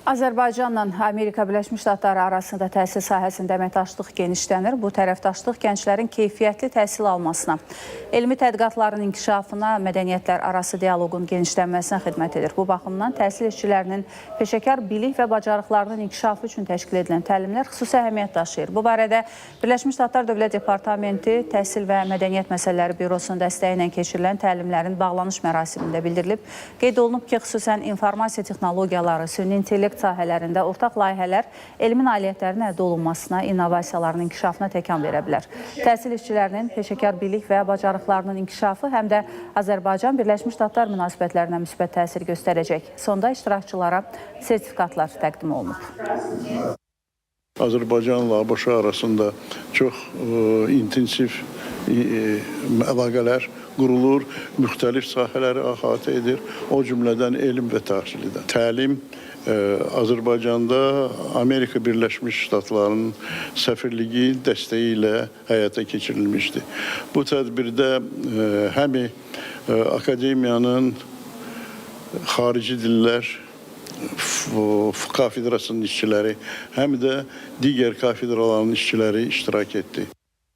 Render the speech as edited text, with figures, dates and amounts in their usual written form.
Azərbaycanla Amerika Birləşmiş Ştatları arasında təhsil sahəsində əməkdaşlıq genişlənir. Bu tərəfdaşlıq gənclərin keyfiyyətli təhsil almasına, elmi tədqiqatların inkişafına, mədəniyyətlər arası dialoqun genişlənməsinə xidmət edir. Bu baxımdan təhsil işçilərinin peşəkar bilik və bacarıqlarının inkişafı üçün təşkil edilən təlimlər xüsusi əhəmiyyət daşıyır. Bu barədə Birləşmiş Ştatlar Dövlət Departamenti Təhsil və Mədəniyyət Məsələləri Bürosunun dəstəyi ilə keçirilən təlimlərin bağlanış mərasimində bildirilib. Qeyd olunub ki, xüsusən informasiya texnologiyaları, süni intellekt sahələrində ortaq layihələr elmi nailiyyətlərin əldə olunmasına, innovasiyaların inkişafına təkan verə bilər. Təhsil işçilərinin peşəkar bilik və bacarıqlarının inkişafı həm də Azərbaycan-Birləşmiş Ştatlar münasibətlərinə müsbət təsir göstərəcək. Sonda iştirakçılara sertifikatlar təqdim olunub. Azərbaycanla ABŞ arasında çox intensiv əlaqələr qurulur, müxtəlif sahələri əhatə edir, o cümlədən elm və təhsilidə. Təlim Azərbaycanda Amerika Birləşmiş Ştatlarının səfirliyi dəstəyi ilə həyata keçirilmişdir. Bu tədbirdə həm akademiyanın xarici dillər kafedrasının işçiləri, həm də digər kafedraların işçiləri iştirak etdi.